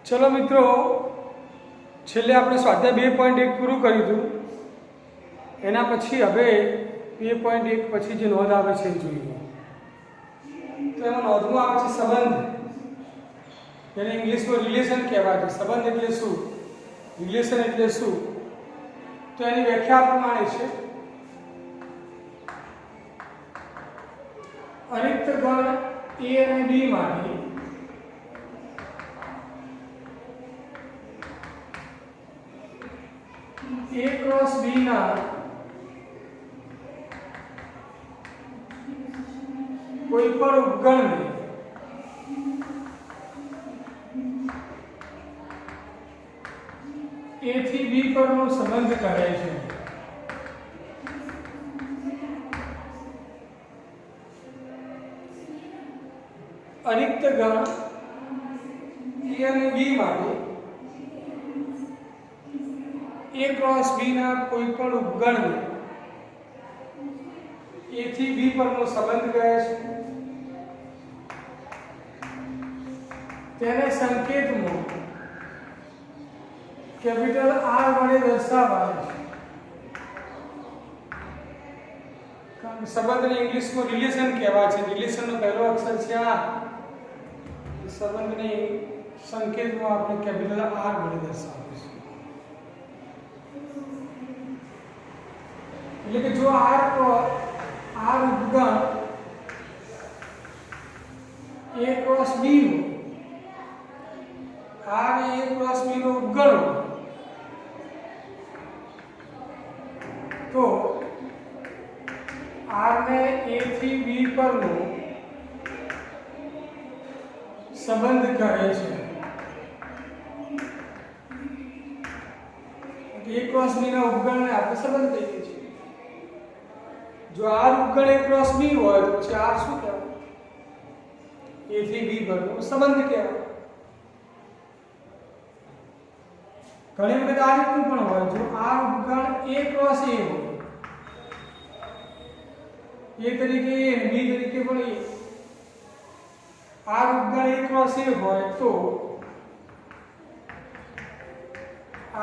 चलो मित्रों, छेल्ले आपणे स्वाध्याय 2.1 पूरुं कर्युं हतुं। एना पछी हवे 2.1 पछी जे नोंध आवे छे जोईए। तो एमां नोंधमां आवे छे संबंध, जेने इंग्लिशमां रिलेशन कहेवाय छे। संबंध एटले शुं, रिलेशन एटले शुं? तो एनी व्याख्या आ प्रमाणे छे। अरिक्त गण ए અને बी माटे ए क्रॉस बी ना कोई पण उपगण ने ए थी बी परनो संबंध करे छे। अरिक्त गण ए અને बी माटे ए क्रॉस बी ना कोई पण उपगण ने ए थी बी परनो संबंध कहे छे। तेने संकेतमां कैपिटल आर वडे दर्शावाय छे। कारण संबंध ने इंग्लिश में रिलेशन कहेवाय छे। रिलेशन नो पहलो अक्षर छे आर। संबंध ने संकेत में आपने कैपिटल आर वडे दर्शावे छे। એટલે કે જો આર ઉપગણ a क्रॉस b हो, आर a क्रॉस b નો ઉપગણ हो, तो आर ने a થી b પરનો संबंध कहे छे। a क्रॉस b ना उपगण ने આપણે સંબંધ કહીએ છીએ। जो आर उपगण ए क्रॉस बी होय तो પછી आर શું કહેવાય? ए થી b પરનો સંબંધ કહેવાય। ઘણી વખત આ રીતનું પણ હોય, જો આર ઉપગણ ए क्रॉस ए હોય, ए તરીકે ए અને b તરીકે પણ ए, आर उपगण ए क्रॉस ए હોય તો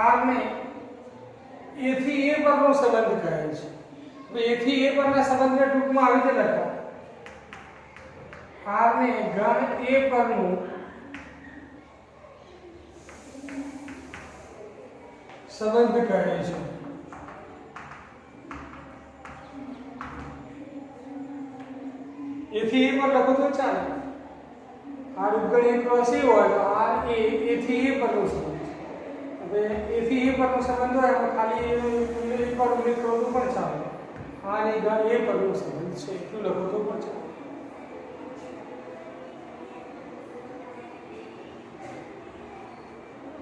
आर ने ए થી a પરનો સંબંધ કહે છે। तो ए थी ए परना संबंध ने टूंकमां આવી રીતે લખાય। आर ने गण ए परनो संबंध કહે છે। ए थी ए पर લખો તો ચાલે। आर उपगण ए क्रॉस ए હોય તો आर ए थी ए પરનો સંબંધ। હવે ए थी ए પરનો સંબંધ હોય એમાં ખાલી એ પર ઉલ્લેખ કરો તો પણ ચાલે। आर ए गण ए परनो संबंध छे એટલું લખો તો પણ ચાલે।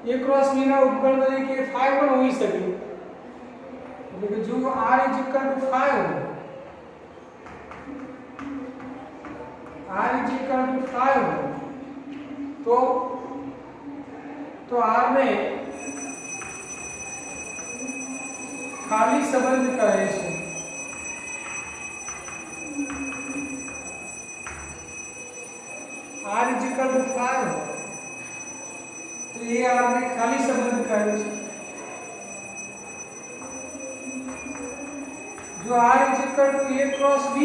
ए क्रॉस बी ના ઉપગણ તરીકે 5 પણ હોઈ શકે। એટલે કે જો r = 5 હોય, r = 5 હોય तो r ने ખાલી સંબંધ કહે છે। r = 5 हो तो ये r ने खाली संबंध કહે છે। जो r = a क्रॉस b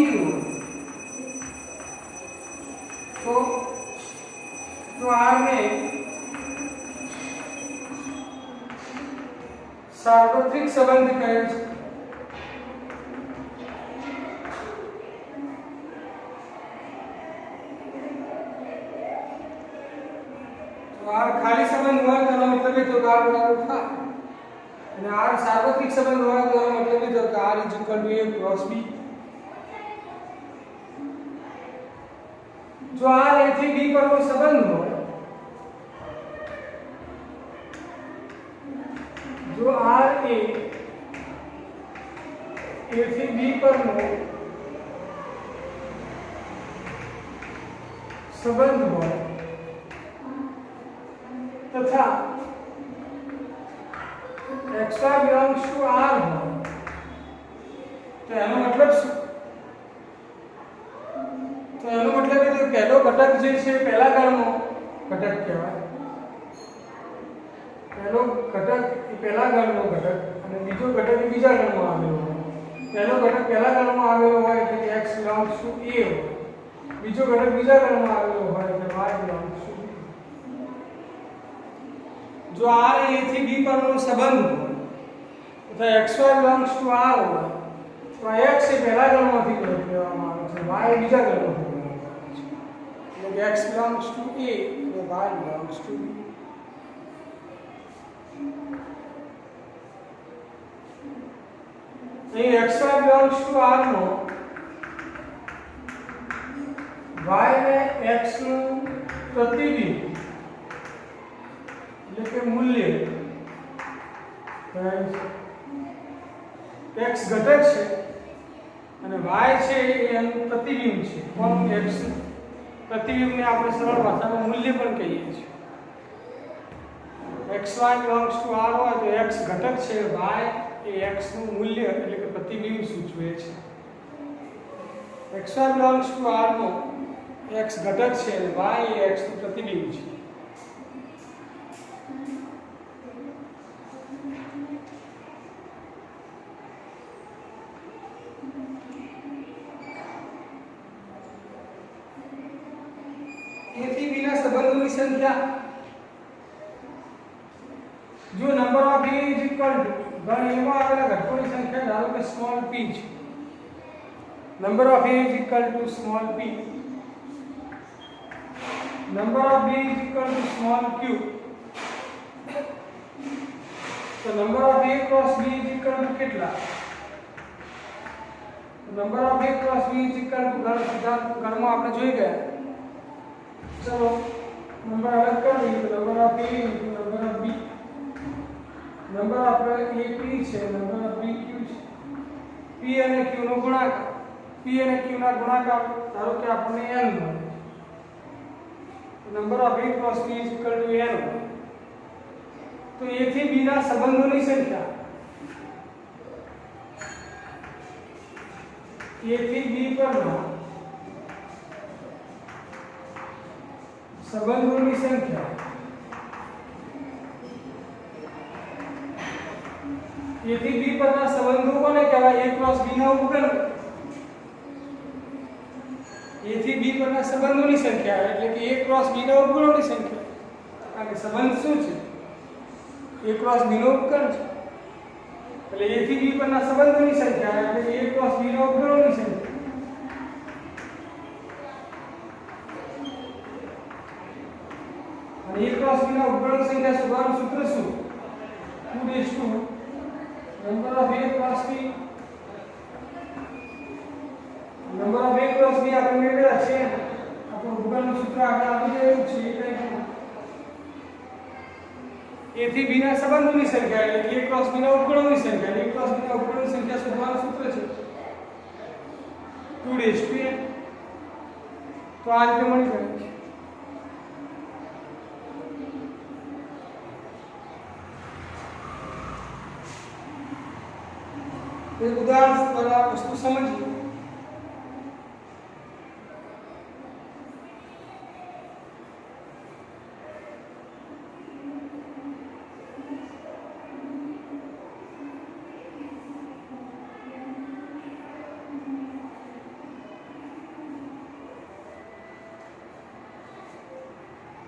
हो तो r ने सार्वत्रिक संबंध કહે છે। आर खाली संबंध हुआ तो मतलब है तो r बराबर 5 અને r सार्वत्रिक संबंध हुआ तो मतलब है तो r = a क्रॉस b। जो r a થી b પરનો સંબંધ હોય, जो r a થી b પરનો संबंध હોય तथा एक्स्ट्रा बिलोंग्स टू आर हो तो एनो मतलब શું? तो एनो मतलब है जो पहलो घटक जे છે પહેલા ગણનો ઘટક કહેવાય। પહેલો ઘટક એ પહેલા ગણનો ઘટક અને બીજો ઘટક એ બીજા ગણમાં આવેલો હોય. પહેલો ઘટક પહેલા ગણમાં આવેલો હોય એટલે કે x belongs to a હોય. બીજો ઘટક બીજા ગણમાં આવેલો હોય એટલે y belongs to b. જો r એ a થી b પરનો સંબંધ હોય તો xy belongs to r હોય તો આ x એ પહેલા ગણમાંથી લેવામાં આવે છે, y બીજા ગણમાંથી લેવામાં આવે છે. એટલે x belongs to a અને y belongs to b. અહીં xy belongs to r no y ને x નું પ્રતિબિંબ એટલે કે મૂલ્ય x ઘટક છે અને y છે એ એનું પ્રતિબિંબ છે. કોણ x પ્રતિબિંબને આપણે સરળ ભાષામાં મૂલ્ય પણ કહીએ છીએ. xy belongs to r હોય તો x ઘટક છે, y એ x નું મૂલ્ય એટલે કે પ્રતિબિંબ સૂચવે છે. xy belongs to r no x ઘટક છે અને y એ x નું પ્રતિબિંબ છે. a થી b ના સંબંધોની સંખ્યા જો number of a is equal to ગણ એમાં આવેલા ઘટકોની સંખ્યા ધારો કે સ્મોલ p છે. Number of a is equal to small p, number of b is equal to small q, તો number of a cross b is equal to કેટલા? Number of a cross b is equal to ગણમાં આપણે જોઈ ગયા. ચલો number અલગ કરીએ તો number of a into number of b, number આપણે a p છે, નંબર ઓફ b q છે. p અને q નો ગુણાકાર, p અને q ના ગુણાકાર ધારો કે આપણને n મળે તો number of a cross b is equal two n. તો a થી b ના સંબંધોની સંખ્યા a થી b પરના સંબંધોની સંખ્યા a થી b પરના સંબંધો કોને કહેવાય? a ક્રોસ b ના ઉપગણ. a થી b પરના સંબંધોની સંખ્યા એટલે કે a ક્રોસ b ના ઉપગણોની સંખ્યા. કારણ કે સંબંધ શું છે? a ક્રોસ b નો ઉપગણ છે. એટલે a થી b પરના સંબંધોની સંખ્યા એટલે કે a ક્રોસ b ના ઉપગણોની સંખ્યા. અને a ક્રોસ b ના ઉપગણોની સંખ્યા શોધવાનું સૂત્ર શું? 2 number of a cross b, number of a cross b આપણે મેળવ્યા છે. આપણું ઉપગણનું સૂત્ર આગળ આપી દેવું છે. a થી b ના સંબંધોની સંખ્યા એટલે a ક્રોસ b ના ઉપગણોની સંખ્યા, a ક્રોસ b ના ઉપગણોની સંખ્યા શોધવાનું સૂત્ર છે 2 તો આ રીતે મળી જાય છે. એક ઉદાહરણ દ્વારા વસ્તુ સમજીએ.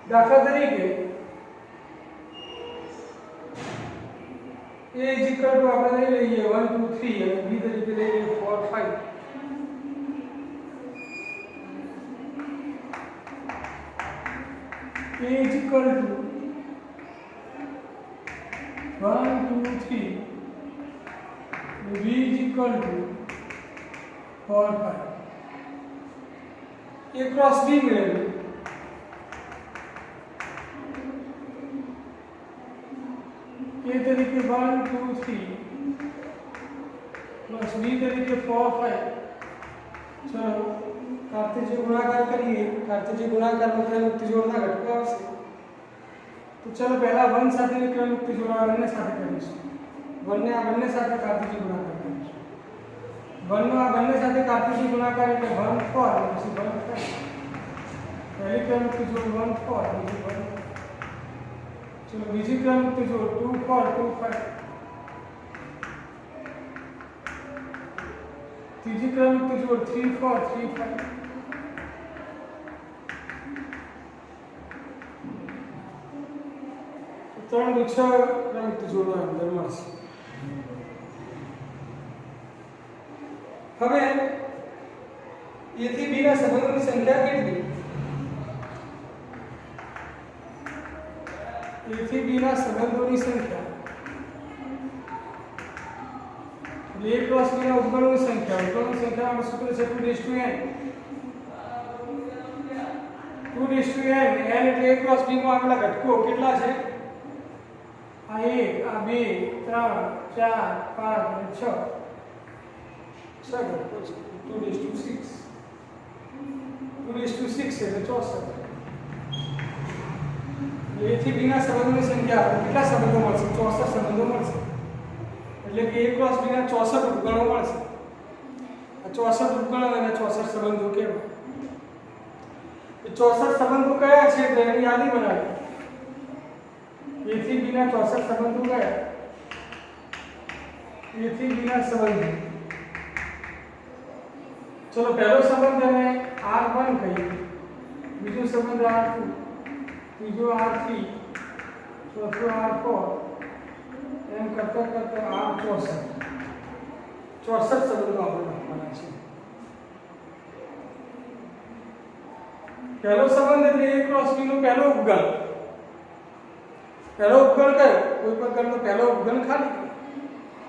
દાખલા તરીકે a is equal to આપણે લઈ લઈએ 1 2 3 અને b તરીકે લઈ લઈએ 4 5. a is equal to 1 2 3 and b is equal to 4 5. a cross b મેળવીએ. a તરીકે 1 2 3 પ્લસ b તરીકે 4 5. ચલો કાર્તેજ ગુણાકાર કરીએ. કાર્તેજ ગુણાકારમાં ક્રમયુક્ત જોડના ઘટકો આવશે. તો ચલો પહેલા 1 સાથે ક્રમયુક્ત જોડ બંને સાથે કરીશું. 1 ને આ બંને સાથે કાર્તેજ ગુણાકાર કરીશું. 1 નો આ બંને સાથે કાર્તેજ ગુણાકાર એટલે 1 4 પછી 1 5. પહેલી ક્રમયુક્ત જોડ 1 4 બીજી 1. चलो बीजी क्रमयुक्त जोड़ 2 4 2 5, तीजी क्रमयुक्त जोड़ 3 4 3 5, तो 3 2 6 क्रमयुक्त जोड़ो अंदर મળશે। હવે ए થી बी ના સંબંધોની સંખ્યા કેટલી? ए થી बी ના સંબંધોની સંખ્યા એટલે a ક્રોસ b ના ઉપગણોની સંખ્યા, ઉપગણોની સંખ્યાનો સૂત્ર છે 2n, 2n એટલે a ક્રોસ b માં આવેલા ઘટકો કેટલા છે? આ 1 આ 2 3 4 5 અને 6 ઘટકો છે। 2:6 એટલે 64। ए થી b ના સંબંધોની સંખ્યા કેટલા સંબંધો મળશે? 64 સંબંધો મળશે। એટલે કે a ક્રોસ b ના 64 ઉપગણો મળશે। આ 64 ઉપગણો અને 64 સંબંધો કહેવાય। એ 64 સંબંધો કયા છે તેની યાદી બનાવો। a થી b ના 64 સંબંધો કયા? a થી b ના સંબંધો, चलो पहलो संबंध है R1 कहिए, बीजो संबंध R2, तीजो R3, चौथो R4, एम करता करता R64 संबंधों આપણે લખવાના છે। પહેલો સંબંધ એટલે a ક્રોસ b નો પહેલો ઉપગણ। પહેલો ઉપગણ કયો? કોઈ પણ ગણનો પહેલો ઉપગણ ખાલી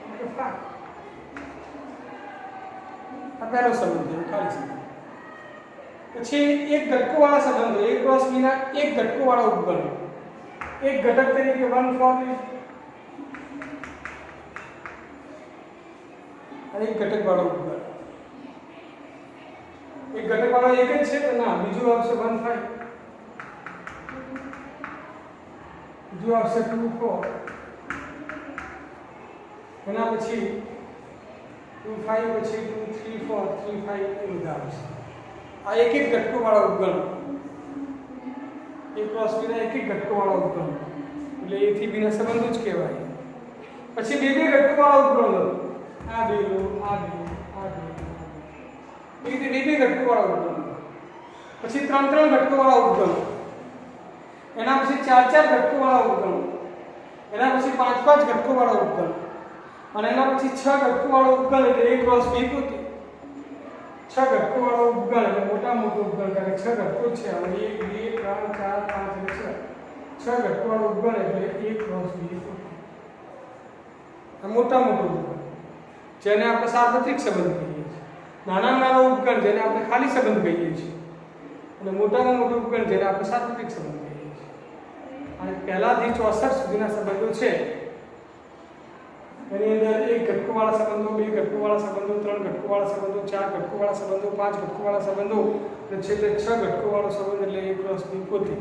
એટલે 5। આ પહેલો સંબંધ છે ખાલી સંબંધ। પછી એક ઘટકો વાળા સંબંધો, a ક્રોસ b ના એક ઘટકો વાળા ઉપગણ, એક ઘટક તરીકે 1 4 અને એક ઘટક વાળો ઉપગણ। એક ઘટક વાળો એક જ છે તો ના, બીજું આવશે 1 5, બીજું આવશે 2 4, એના પછી 2 5 પછી 2 3 4 3 5 એ બધા આવશે। આ એક એક ઘટકો વાળા ઉપગણ, a ક્રોસ b ના એક એક ઘટકો વાળા ઉપગણ એટલે a થી b ના સંબંધો જ કહેવાય। પછી બે બે ઘટકો વાળા ઉપગણ લો, આ બે લો, આ બે, આ બે, એ રીતે બે બે ઘટકો વાળા ઉપગણ। પછી 3 3 ઘટકો વાળા ઉપગણ, એના પછી 4 4 ઘટકો વાળા ઉપગણ, એના પછી 5 5 ઘટકો વાળા ઉપગણ, અને એના પછી 6 ઘટકો વાળો ઉપગણ એટલે a ક્રોસ b પોતે। 6 ઘટકો વાળો ઉપગણ એટલે મોટા મોટો ઉપગણ, કારણ કે 6 ઘટકો છે, હવે 1 2 3 4 5 અને 6 ઘટકો વાળો ઉપગણ એટલે a ક્રોસ b પોતે। આ મોટા મોટો ઉપગણ જેને આપણે સાર્વત્રિક સંબંધ કહીએ છીએ, નાનામાં નાનો ઉપગણ જેને આપણે ખાલી સંબંધ કહીએ છીએ, અને મોટામાં મોટો ઉપગણ જેને આપણે સાર્વત્રિક સંબંધ કહીએ છીએ। અને પહેલાથી 64 સુધીના સંબંધો છે એની અંદર એક ઘટકો વાળા સંબંધો, બે ઘટકો વાળા સંબંધો, 3 ઘટકો વાળા સંબંધો, 4 ઘટકો વાળા સંબંધો, 5 ઘટકો વાળા સંબંધો અને છેલ્લે 6 ઘટકો વાળો સંબંધ એટલે a ક્રોસ b પોતે।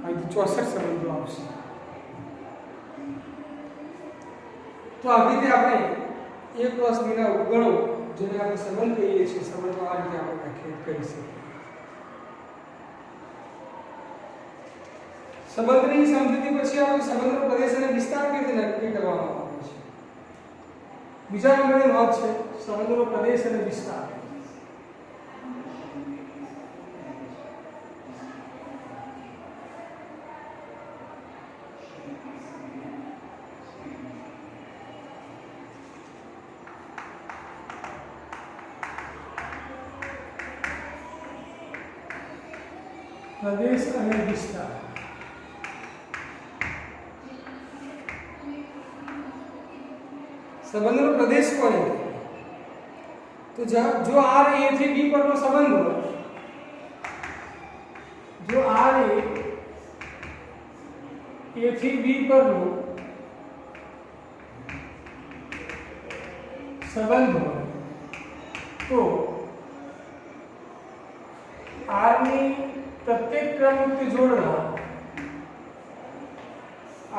અહીંથી 64 સંબંધો આવશે। તો આવી રીતે આપણે a ક્રોસ b ના ઉપગણો જેને આપણે સંબંધ કહીએ છીએ, સંબંધો આ રીતે આપણે વ્યાખ્યાયિત કરી શકીએ। સંબંધની સમજૂતી પછી આપણે સંબંધનો પ્રદેશ અને વિસ્તાર કેવી રીતે નક્કી કરવામાં આવે છે? બીજા નંબરની નોંધ છે સંબંધનો પ્રદેશ અને વિસ્તાર। પ્રદેશ અને વિસ્તાર, સંબંધનો પ્રદેશ કોને કહેવાય? તો જો r a થી b પરનો સંબંધ હોય, જો r a થી b પરનો સંબંધ હોય તો r ની प्रत्येक क्रमयुक्त जोड़ना,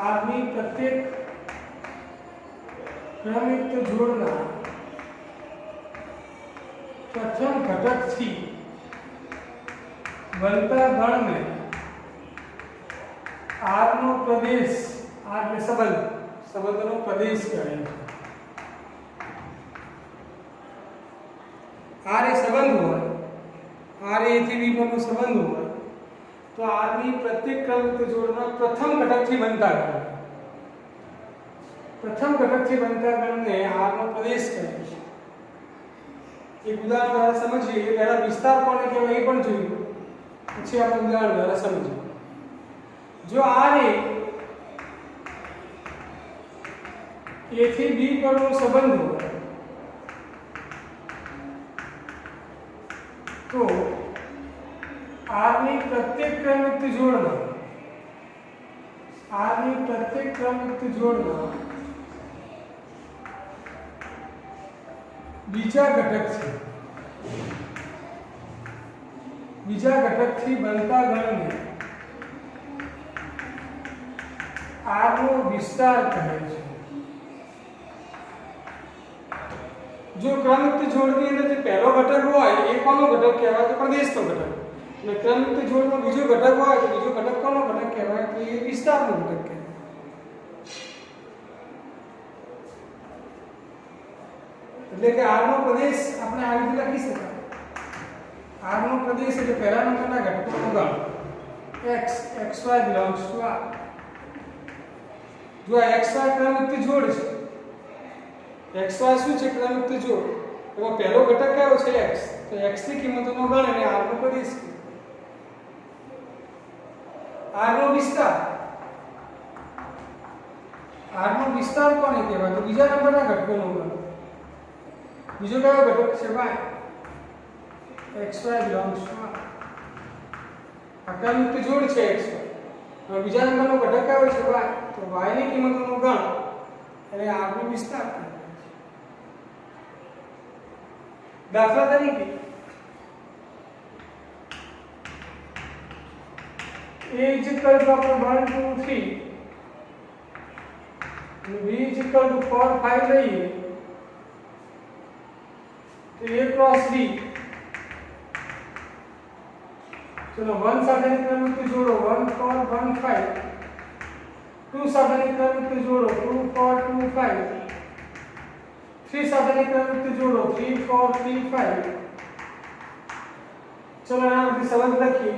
r ની प्रत्येक क्रमयुक्त जोड़ना प्रथम घटक थी बनता गण में आर નો પ્રદેશ, આર એટલે સંબંધ, સંબંધનો પ્રદેશ કહેવાય છે. આર એ સંબંધ હોય, આર એ થી બી પરનો સંબંધ હોય તો આર ની પ્રત્યેક ક્રમયુક્ત જોડના પ્રથમ ઘટકથી બનતા ગણ, પ્રથમ ઘટકથી બનતા ગણને આર નો પ્રદેશ કહેવાય છે. એક ઉદાહરણ દ્વારા સમજીએ. પહેલા વિસ્તાર કોને કહેવાય એ પણ જોયું, પછી આપણે ઉદાહરણ દ્વારા સમજીએ. જો આર એ થી બી પરનો સંબંધ હોય તો आर ની પ્રત્યેક ક્રમયુક્ત જોડમાં, आर ની પ્રત્યેક ક્રમયુક્ત જોડમાં બીજા ઘટકથી, બીજા ઘટકથી બનતા ગણને आर નો વિસ્તાર કહે છે. जो क्रमयुक्त जोड़नी अंदर जो पहलो घटक होय ए कोनो घटक कहेवाय तो प्रदेशनो घटक, અને क्रमयुक्त जोड़नो बीजो घटक होय तो बीजो घटक कोनो घटक कहेवाय तो ए विस्तारनो घटक कहेवाय. એટલે કે r નો પ્રદેશ આપણે આ રીતે લખી શકાય. r નો પ્રદેશ એટલે પહેલા નંબરના ઘટકોનો ગણ x, xy belongs to r. જો આ xy क्रमयुक्त जोड़ છે, xy શું છે? क्रमयुक्त જોડ. એમાં પહેલો ઘટક કયો છે? x. તો x ની કિંમતોનો ગણ અને r નો પ્રદેશ. r નો વિસ્તાર, r નો વિસ્તાર કોને કહેવાય? તો બીજા નંબરના ઘટકોનો ગણ. બીજો કયો ઘટક છે? y. xy belongs to r. આ क्रमयुक्त જોડ છે xy. હવે બીજા નંબરનો ઘટક કયો છે? y. તો y ની કિંમતોનો ગણ અને r નો વિસ્તાર. दाखला तरीके a is equal to 1 2 3 b is equal to 4 5 લઈએ તો a cross b. चलो 1 સાથેની ક્રમયુક્ત જોડો 1 4 1 5, 2 સાથેની ક્રમયુક્ત જોડો 2 4 2 5, 3 સાથેની ક્રમયુક્ત જોડો 3 4 3 5. चलो यहाँ पे संबंध लखिए.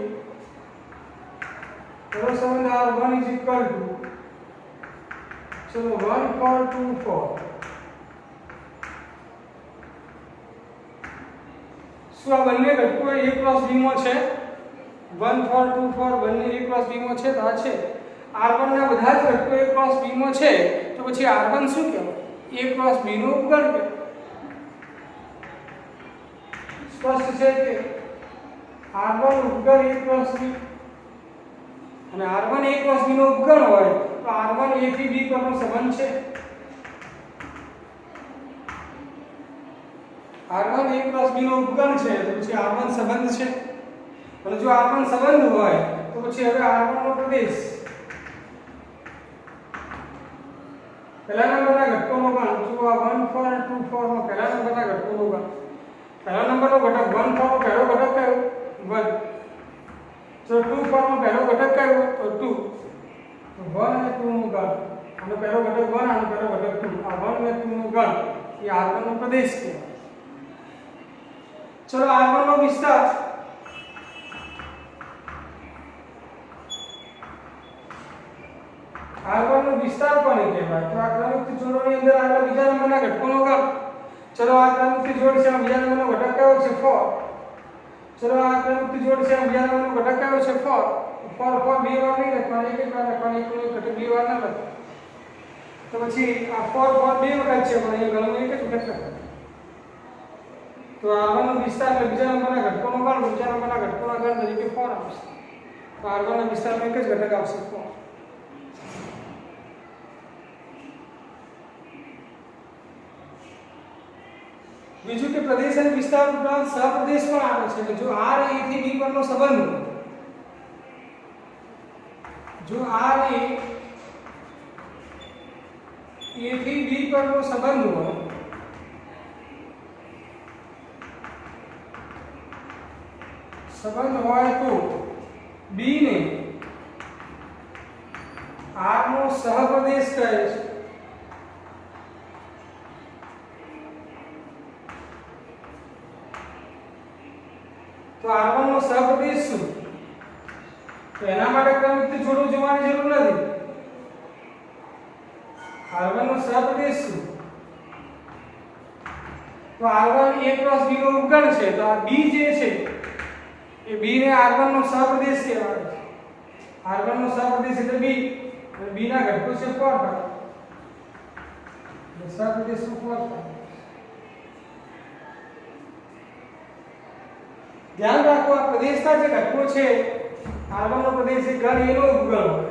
चलो संबंध r1 is equal to, चलो 1 4 2 4. શું આ બંને ઘટકો a ક્રોસ b માં છે? 1 4 2 4 બંને a ક્રોસ b માં છે તો આ છે. r1 ના બધા જ ઘટકો a ક્રોસ b માં છે તો પછી r1 શું કહેવાય? a ક્રોસ b નો ઉપગણ કે. સ્પષ્ટ છે કે r1 ઉપગણ a ક્રોસ b અને r1 a ક્રોસ b નો ઉપગણ હોય તો r1 a થી b પરનો સંબંધ છે. r1 a ક્રોસ b નો ઉપગણ છે તો પછી r1 સંબંધ છે. અને જો r1 સંબંધ હોય તો પછી હવે r1 નો પ્રદેશ. પહેલા નંબરના ઘટકોનો ગણ. જો આ 1 4 2 4 માં પહેલા નંબરના ઘટકોનો ગણ. પહેલા નંબરનો ઘટક 1 4 માં પહેલો ઘટક કયો? 1. જો 2 4 માં પહેલો ઘટક કયો? તો 2. તો 1 અને 2 નું ગણ. આનો પહેલો ઘટક 1, આનો પહેલો ઘટક 2. આ 1 અને 2 નું ગણ એ r1 નો પ્રદેશ કહેવાય. ચલો r1 નો વિસ્તાર. r1 નો વિસ્તાર કોને કહેવાય? તો આ क्रमयुक्त જોડોની અંદર આવેલા બીજા નંબરના ઘટકોનો ગણ. ચલો આ क्रमयुक्त જોડ છે, બીજા નંબરનો ઘટક કયો છે? 4. ચલો આ क्रमयुक्त જોડ છે, બીજા નંબરનો ઘટક કયો છે? 4. 4 4 બે વાર નહીં લખવાનું, એક જ વાર લખવાનું, એક ઘટક બે વાર ના લખવાનું. તો પછી આ 4 4 બે વખત છે પણ અહીંયા ગણવાનું એક જ વખત લખવાનું. તો r1 નો વિસ્તાર એટલે બીજા નંબરના ઘટકોનો ગણ, બીજા નંબરના ઘટકોના ગણ તરીકે 4 આવશે. તો r1 ના વિસ્તારમાં એક જ ઘટક આવશે 4. બીજું કે પ્રદેશ અને વિસ્તાર ઉપરાંત સહપ્રદેશ પણ આવે છે. કે જો r a થી b પરનો સંબંધ હોય, જો r a થી b પરનો સંબંધ હોય તો b ને R નો સહપ્રદેશ કહે છે. તો R1 નો સહપ્રદેશ શું? તો એના માટે ક્રમયુક્ત જોડો જોવાની જરૂર નથી. R1 નો સહપ્રદેશ શું? તો R1 A × B નો ઉપગણ છે. તો આ B જે છે એ B ને R1 નો સહપ્રદેશ કહેવાય છે. R1 નો સહપ્રદેશ એટલે B અને B ના ઘટકો છે 4 એટલે સહપ્રદેશ શું 4. ધ્યાન રાખો આ પ્રદેશના જે ઘટકો છે R1 નો પ્રદેશ એ ગણ A નો ઉપગણ હોય.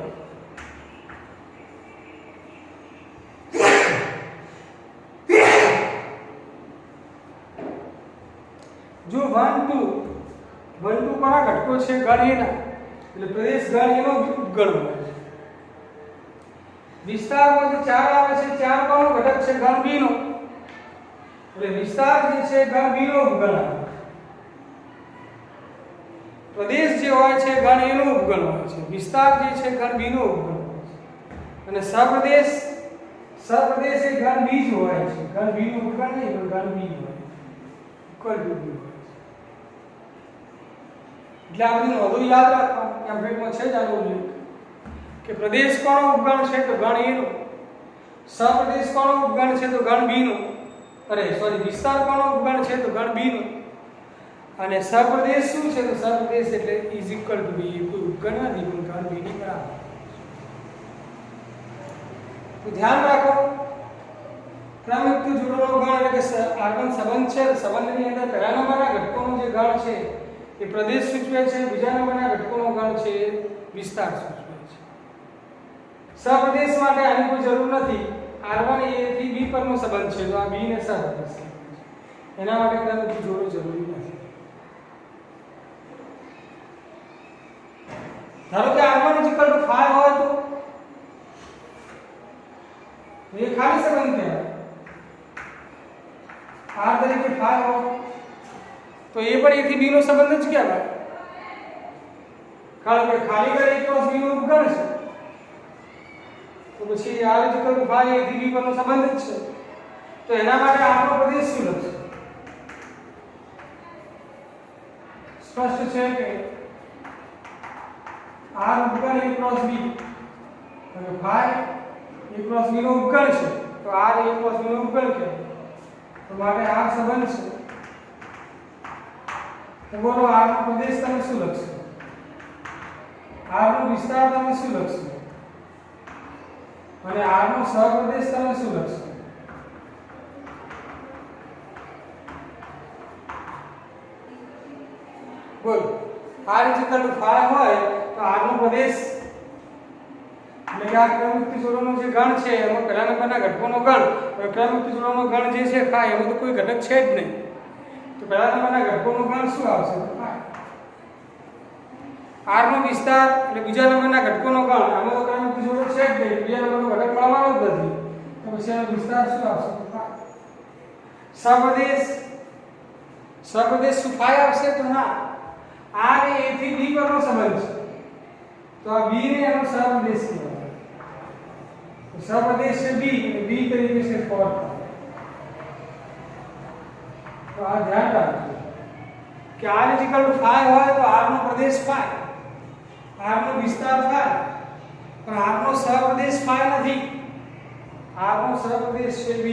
જો 1 2 કોના ઘટકો છે ગણ A ના એટલે પ્રદેશ ગણ A નો ઉપગણ હોય. વિસ્તારમાં જે 4 આવે છે 4 કોનો ઘટક છે ગણ B નો એટલે વિસ્તાર જે છે ગણ B નો ઉપગણ આવે. પ્રદેશ જે હોય છે ગણ A નો ઉપગણ હોય છે. વિસ્તાર જે છે ગણ B નો ઉપગણ હોય છે. અને સહપ્રદેશ એ ગણ B જ હોય છે. ગણ B નો ઉપગણ નહીં પણ ગણ B હોય છે. ઇક્વલ ટુ B હોય છે. એટલે આ બધી નોંધો યાદ રાખવા ટેમ્પલેટમાં છે જ આનો ઉલ્લેખ કે પ્રદેશ કોનો ઉપગણ છે તો ગણ A નો, સહપ્રદેશ કોનો ઉપગણ છે તો ગણ B નો, વિસ્તાર કોનો ઉપગણ છે તો ગણ B નો, અને સહપ્રદેશ શું છે તો સહપ્રદેશ એટલે ઇઝ ઇક્વલ ટુ B. કોઈ ઉપગણ નથી પણ ગણ B ની બરાબર. તો ધ્યાન રાખો ક્રમયુક્ત જોડોનો ગણ એટલે કે R1 સંબંધ છે. સંબંધની અંદર પહેલા નંબરના ઘટકોનો જે ગણ છે એ પ્રદેશ સૂચવે છે. બીજા નંબરના ઘટકોનો ગણ છે એ વિસ્તાર સૂચવે છે. સહપ્રદેશ માટે આની કોઈ જરૂર નથી. R1 A થી B પરનો સંબંધ છે તો આ B ને સહપ્રદેશ છે. એના માટે ક્રમયુક્ત જોડો જરૂરી નથી. ધારો કે R1 = 5 હોય તો એ ખાલી સંબંધ કહેવાય. R તરીકે 5 હોય તો એ પણ A થી B નો સંબંધ જ કહેવાય. કારણ કે ખાલી ગણ A × B નો ઉપગણ છે તો પછી R = 5 A થી B પરનો સંબંધ જ છે. તો એના માટે આપણો પ્રદેશ શું લખશે? સ્પષ્ટ છે કે R ઉપગણ A × B અને 5 A × B નો ઉપગણ છે તો R A × B નો ઉપગણ છે. તો માટે R સંબંધ છે. તો બોલો R નો પ્રદેશ તમે શું લખશો? R નો વિસ્તાર તમે શું લખશો? અને R નો સહપ્રદેશ તમે શું લખશો? બોલ R = 5 હોય તો R નો પ્રદેશ એટલે કે આ ક્રમયુક્ત જોડોનો જે ગણ છે એમાં પહેલા નંબરના ઘટકોનો ગણ. હવે ક્રમયુક્ત જોડોનો ગણ જે છે 5 એમાં તો કોઈ ઘટક છે જ નહીં. તો પહેલા નંબરના ઘટકોનો ગણ શું આવશે? 5. R નો વિસ્તાર એટલે બીજા નંબરના ઘટકોનો ગણ. આમાં તો ક્રમયુક્ત જોડો છે જ નહીં. બીજા નંબરનો ઘટક મળવાનો જ નથી. તો પછી આનો વિસ્તાર શું આવશે? 5. સહપ્રદેશ શું 5 આવશે? તો ના. R એ A થી B પરનો સંબંધ છે તો આ B ને એનો સહપ્રદેશ કહેવાય. તો સહપ્રદેશ છે B અને B તરીકે છે 4. તો આ ધ્યાન રાખજો કે R = 5 હોય તો R નો પ્રદેશ 5, R નો વિસ્તાર 5, પણ R નો સહપ્રદેશ 5 નથી. R નો સહપ્રદેશ છે B.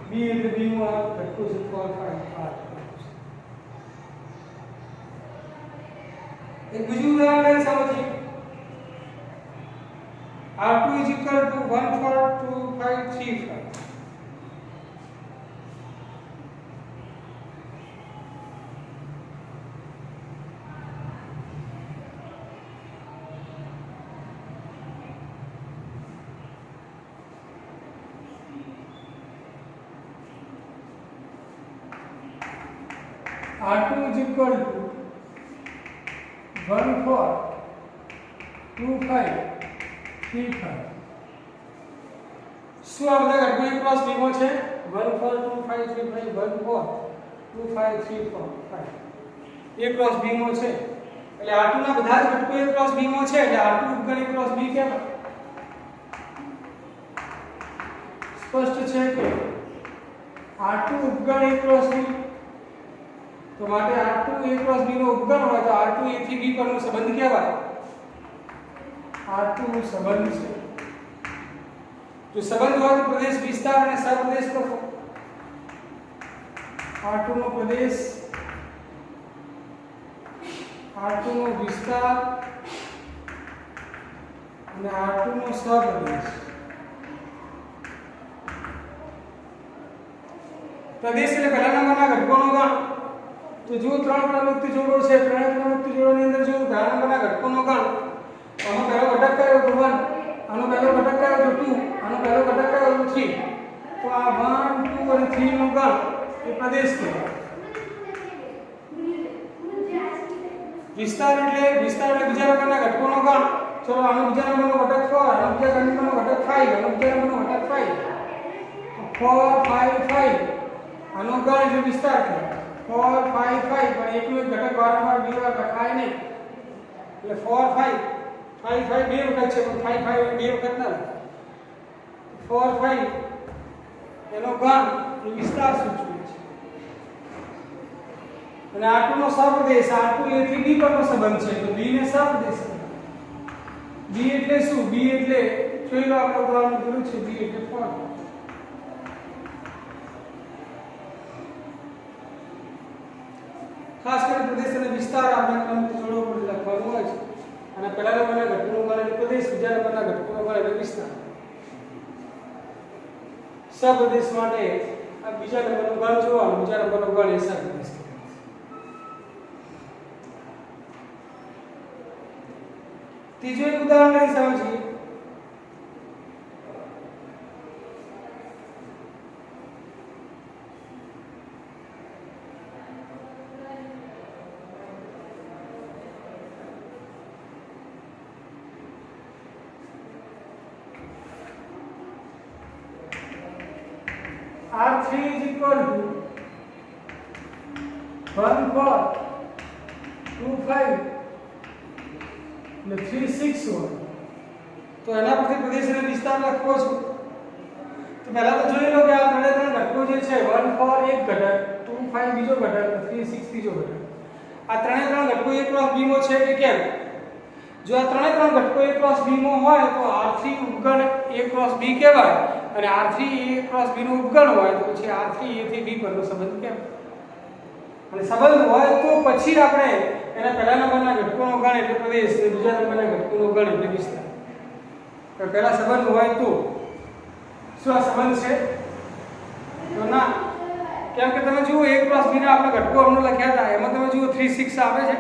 B એટલે B નો આ ઘટકો છે 4 5. એક બીજું ઉદાહરણ સમજીએ. R2 = 1 4 2 5 3 5. R2 = 1 4 2 5 3 5. શું આ બધા ઘટકો A × B માં છે? 1 4 2 5 3 5 1 4 2 5 3 4 5 A × B માં છે. એટલે R2 ના બધા જ ઘટકો A × B માં છે એટલે R2 ઉપગણ A × B કહેવાય. સ્પષ્ટ છે કે R2 ઉપગણ A ક્રોસ B, તો માટે R2 A ક્રોસ B નો ઉપગણ હોય તો R2 A થી B પરનો સંબંધ કહેવાય R2 સંબંધ છે. જો સંબંધ હોય તો પ્રદેશ વિસ્તાર અને સપ્રદેશ લખો. R2 નો પ્રદેશ, R2 નો વિસ્તાર અને R2 નો સપ્રદેશ. પ્રદેશ એટલે પહેલા નંબરના ઘટકોનો ગણ. તો જો ત્રણ પ્રવૃત્તિ જોડો છે, ત્રણેય પ્રવૃત્તિ જોડોની અંદર જો પહેલા નંબરના ઘટકોનો ગણ, આનો પહેલો ઘટક કયો તો 1, આનો પહેલો ઘટક કયો તો 2, આનો પહેલો ઘટક કયો તો 3. તો આ 1 2 અને 3 નો ગણ એ પ્રદેશ કહેવાય. વિસ્તાર એટલે બીજા નંબરના ઘટકોનો ગણ. ચલો આનો બીજા નંબરનો ઘટક 4, આનો બીજા નંબરનો ઘટક 5, આનો બીજા નંબરનો ઘટક 5. 4 5 5 આનો ગણ એટલે વિસ્તાર કહેવાય. 4 5 5 પણ એકનો એક ઘટક વારંવાર બે વાર લખાય નહીં, એટલે 4 5 5 5 બે વખત છે પણ 5 5 બે વખત ના લખાય. 4 5 એનો ગણ એ વિસ્તાર સૂચવે છે. અને R2 નો સપ્રદેશ, R2 A થી B પરનો સંબંધ છે તો B ને સપ્રદેશ કહેવાય. B એટલે શું? B એટલે જોઈ લો આપણે ઉદાહરણ દીધું છે. B એટલે 4. ખાસ કરીને પ્રદેશ અને વિસ્તાર આપણે ક્રમથી જોડવો પડે લખવાનું હોય છે. અને પહેલા નંબરના ઘટકોનો ગણ એટલે પ્રદેશ, બીજા નંબરના ઘટકોનો ગણ એટલે વિસ્તાર. સપ્રદેશ માટે આ બીજા નંબરનો ગણ જોવાનો, બીજા નંબરનો ગણ એ સપ્રદેશ. ત્રીજું એક ઉદાહરણ લઈ સમજીએ. R3 is equal to 1 4 2 5 ને 3 6 1. તો એના પરથી પ્રદેશ અને વિસ્તાર લખવો છે. તો પહેલા તો જોઈ લો કે આ ત્રણે ત્રણ ઘટકો જે છે 1 4 એક ઘટક, 2 5 બીજો ઘટક, 3 6 ત્રીજો ઘટક. આ ત્રણે ત્રણ ઘટકો A ક્રોસ B માં છે કે કેમ? જો આ ત્રણે ત્રણ ઘટકો A ક્રોસ B માં હોય તો R3 ઉપગણ A ક્રોસ B કહેવાય, અને R3 A ક્રોસ B નો ઉપગણ હોય તો પછી R3 A થી B પરનો સંબંધ કેમ? અને સંબંધ હોય તો પછી આપણે એના પહેલા નંબરના ઘટકોનો ગણ એટલે પ્રદેશ અને બીજા નંબરના ઘટકોનો ગણ એટલે વિસ્તાર. તો પહેલા સંબંધ હોય તો શું આ સંબંધ છે? તો ના, કેમ કે તમે જુઓ A ક્રોસ B ના આપણે ઘટકો હમણાં લખ્યા હતા, એમાં તમે જુઓ 3 6 આવે છે.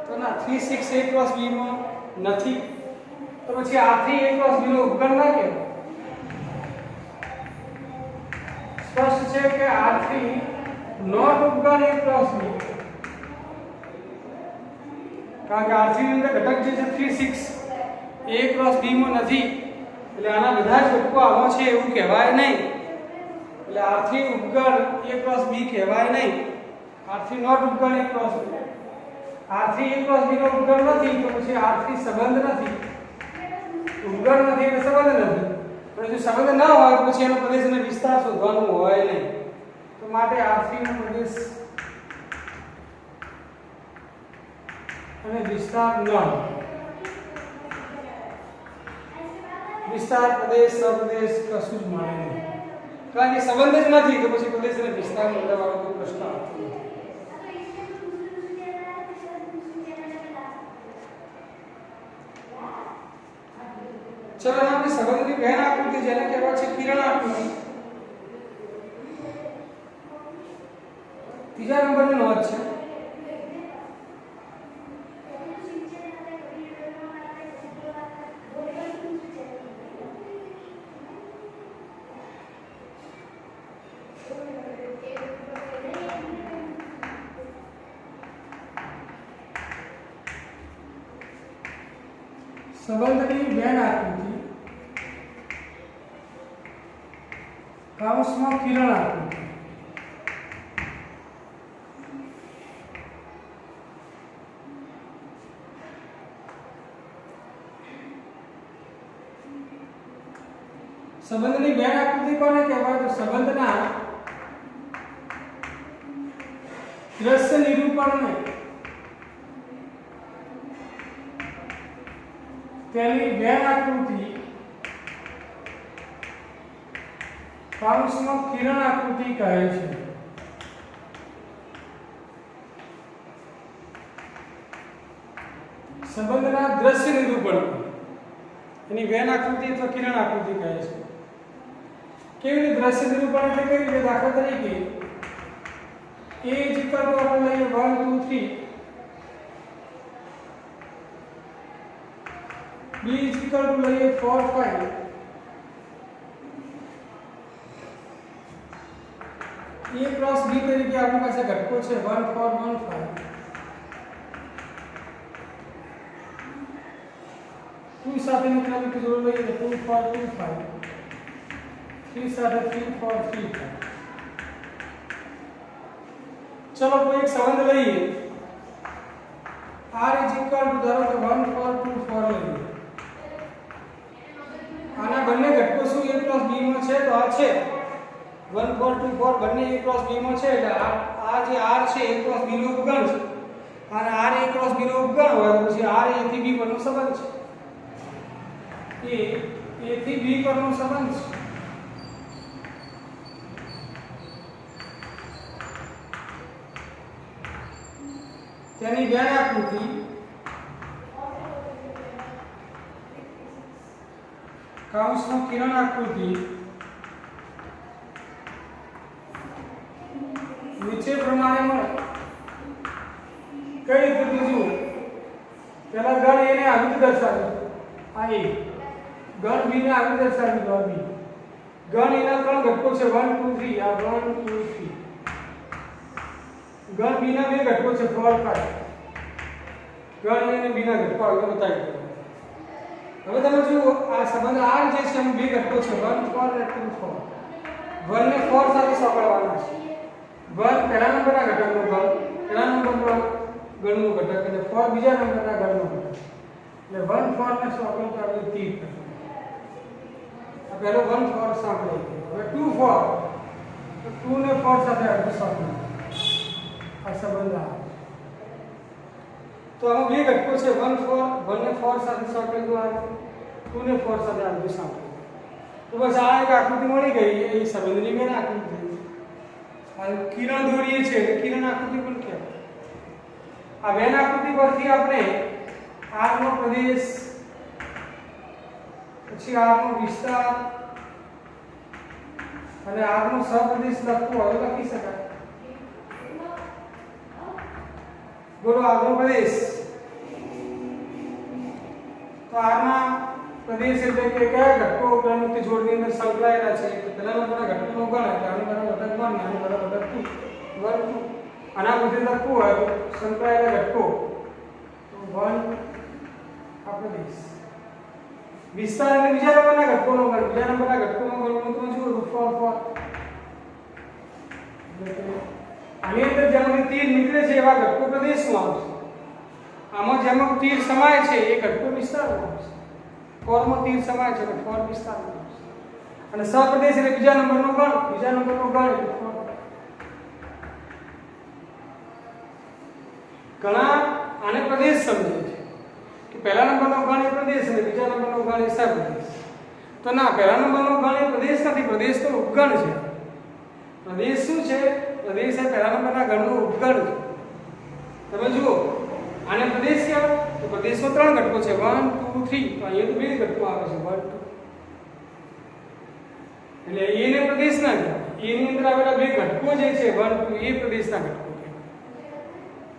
તો ના, 3 6 A ક્રોસ B માં નથી. તો પછી R3 A ક્રોસ B નો ઉપગણ ના કહેવાય. સ્પષ્ટ છે કે R3 નોટ ઉપગણ A ક્રોસ B, કારણ કે R3 ની અંદર ઘટક જે છે 3 6 A ક્રોસ B માં નથી, એટલે આના બધા જ ઘટકો આમાં છે એવું કહેવાય નહીં. એટલે R3 ઉપગણ A ક્રોસ B કહેવાય નહીં. R3 નોટ ઉપગણ A cross B. R3 A cross B નો ઉપગણ નથી તો પછી R3 સંબંધ નથી. ઉપગણ નથી એટલે સંબંધ નથી. પણ જો સંબંધ ના હોય તો પછી એનો પ્રદેશ અને વિસ્તાર શોધવાનું હોય નહીં. તો માટે R3 નો પ્રદેશ અને વિસ્તાર ન હોય. વિસ્તાર પ્રદેશ સપ્રદેશ કશું જ મળે નહીં, કારણ કે સંબંધ જ નથી તો પછી પ્રદેશ અને વિસ્તાર મેળવવાનો કોઈ પ્રશ્ન આવતો નથી. ચલો આપણે સંબંધની પહેલ આકૃતિ જેને કહેવાય છે કિરણ આકૃતિ. ત્રીજા નંબરની નોંધ છે. સંબંધની બેન આકૃતિ કૌંસમાં કિરણ આકૃતિ. સંબંધની વેન આકૃતિ કોને કહેવાય? તો સંબંધના દ્રશ્ય નિરૂપણને તેની વેન આકૃતિ કૌંસમાં કિરણ આકૃતિ કહે છે. સંબંધના દ્રશ્ય નિરૂપણ એની વેન આકૃતિ અથવા કિરણ આકૃતિ કહે છે. કેવી રીતે દ્રશ્ય નિરૂપણ એટલે કેવી રીતે? દાખલા તરીકે a is equal to આપણે લઈએ 1 2 3, b is equal to લઈએ 4 5, a ક્રોસ b તરીકે આપણી પાસે ઘટકો છે 1 4 1 5, 2 સાથેની ક્રમિક જોડ લઈએ તો 2 4 2 5, 3 સાથે 3 4 3 5. चलो कोई एक संबंध લઈએ r is equal to ધારો કે 1 4 2 4 લઈએ. આના બંને ઘટકો શું a b માં છે? તો આ છે 1 4 2 4 બંને a b માં છે એટલે આ જે r છે a b નો ઉપગણ છે અને r a b નો ઉપગણ હોય તો પછી r a થી b પરનો સંબંધ છે. a થી b પરનો સંબંધ છે. તેની વેન આકૃતિ કૌંસમાં કિરણ આકૃતિ નીચે પ્રમાણે મળે. કઈ રીતે જુઓ? પહેલા ગણ a ને આવી રીતે દર્શાવ્યું, આ a. ગણ b ને આવી રીતે દર્શાવ્યું, આ b. ગણ a ના ત્રણ ઘટકો છે 1 2 3, આ 1 2 3. ગણ b ના બે ઘટકો છે 4 5. ગણ a અને b ના ઘટકો આગળ બતાવી દો. હવે તમે જુઓ આ સંબંધ r જે છે એમ બે ઘટકો છે 1 4 અને 2 4. 1 ને 4 સાથે સાંકળવાના છે. 1 પહેલા નંબરના ઘટકનો ગણ, પહેલા નંબરના ગણનો ઘટક અને 4 બીજા નંબરના ગણનો ઘટક. એટલે 1 4 ને સાંકળતા આપણે 3 કરશું. આ પહેલો 1 4 સાંકળાઈ ગયો. હવે 2 4 તો 2 ને 4 સાથે આપણે સાંકળવું. આ સંબંધ આ તો આમાં બે ઘટકો છે 1 4, 1 ને 4 સાથે સાંકળ્યું, આ 2 ને 4 સાથે આપણે સાંકળ્યું. તો બસ આ એક આકૃતિ મળી ગઈ. એ સંબંધની વેન આકૃતિ. આ કિરણ દોરીએ છે એટલે કિરણ આકૃતિ પણ કહેવાય. આ વેન આકૃતિ પરથી આપણે r નો પ્રદેશ, પછી r નો વિસ્તાર અને r નો સહપ્રદેશ લખવો હોય તો લખી શકાય. બોલો આગનો પ્રદેશ. તો આના પ્રદેશ એટલે કે કયા ઘટકો ક્રમિક જોડની અંદર સંકળાયેલા છે? તો પહેલા નંબરના ઘટકોનો ગણ એટલે આની બરાબર ઘટક 1 આની બરાબર ઘટક 2 1 2. આના બધે લખવું હોય તો સંકળાયેલા ઘટકો તો 1 આ પ્રદેશ. વિસ્તાર એટલે બીજા નંબરના ઘટકોનો ગણ. બીજા નંબરના ઘટકોનો ગણ તમે જુઓ તો 4 4. આની અંદર જેમાંથી તીર નીકળે છે એવા ઘટકો પ્રદેશમાં આવશે. આમાં જેમાં તીર સમાય છે એ ઘટકો વિસ્તારમાં આવશે. 4 માં તીર સમાય છે એટલે 4 વિસ્તારમાં આવશે. અને સહપ્રદેશ એટલે બીજા નંબરનો ગણ, બીજા નંબરનો ગણ એટલે 4. ઘણા આને પ્રદેશ સમજે છે કે પહેલા નંબરનો ગણ એ પ્રદેશ અને બીજા નંબરનો ગણ એ સહપ્રદેશ. તો ના, પહેલા નંબરનો ગણ એ પ્રદેશ નથી, પ્રદેશ તો ઉપગણ છે. પ્રદેશ શું છે? પ્રદેશ એ પહેલા નંબરના ગણનો ઉપગણ છે. તમે જુઓ આને પ્રદેશ કહેવાય. તો પ્રદેશમાં ત્રણ ઘટકો છે 1 2 3. તો અહીંયા તો બે ઘટકો આવે છે 1 2. એટલે એ ને પ્રદેશ ના કહેવાય. એ ની અંદર આવેલા બે ઘટકો જે છે 1 2 એ પ્રદેશના ઘટકો કહેવાય.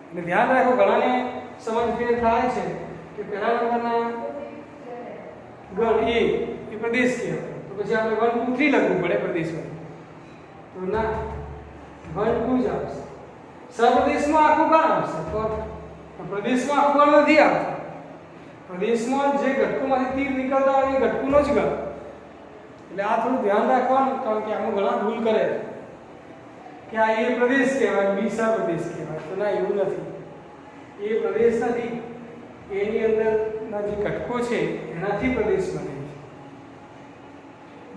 એટલે ધ્યાન રાખો, ઘણાને સમજ ફેર થાય છે કે પહેલા નંબરના ગણ એ પ્રદેશ કહેવાય. તો પછી આપણે 1 2 3 લખવું પડે પ્રદેશમાં. તો ના, 1 2 જ આવશે. સહપ્રદેશમાં આખું ગણ આવશે. પ્રદેશમાં આખું ગણ નથી આવતું. પ્રદેશમાં જે ઘટકોમાંથી તીર નીકળતા હોય એ ઘટકોનો જ ગણ. એટલે આ થોડું ધ્યાન રાખવાનું, કારણ કે આમાં ઘણા ભૂલ કરે કે આ એ પ્રદેશ કહેવાય, બી સહપ્રદેશ કહેવાય. તો ના, એવું નથી. એ પ્રદેશ નથી, એની અંદરના જે ઘટકો છે એનાથી પ્રદેશ બને છે.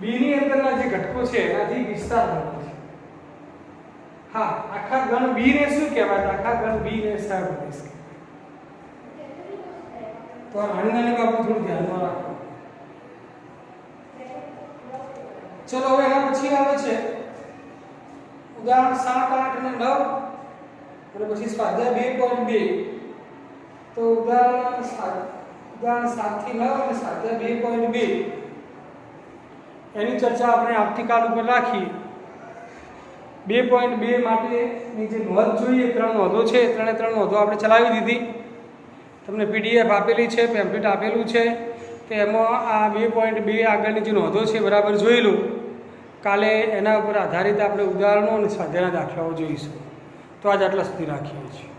બીની અંદરના જે ઘટકો છે એનાથી વિસ્તાર મળે છે. હા, આખા ઘન બીને શું કહેવાય? આખા ઘન બીને સહપ્રદેશ કહેવાય. તો આ નાની નાની બાબતો થોડું ધ્યાનમાં રાખો. ચલો હવે એના પછી આવે છે ઉદાહરણ 7, 8 અને 9 અને પછી સ્વાધ્યાય 2.2. તો ઉદાહરણ 7 થી 9 અને સ્વાધ્યાય 2.2 એની ચર્ચા આપણે આવતીકાલ ઉપર રાખી. 2.2 માટેની જે નોંધ જોઈએ, 3 નોંધો છે, 3 નોંધો આપણે ચલાવી દીધી. તમને પીડીએફ આપેલી છે, પેમ્પલેટ આપેલું છે, તો એમાં આ 2.2 આગળની જે નોંધો છે બરાબર જોઈ લો. કાલે એના ઉપર આધારિત આપણે ઉદાહરણો અને સ્વાધ્યાયના દાખલાઓ જોઈશું. તો આજ આટલા સુધી રાખીએ છીએ.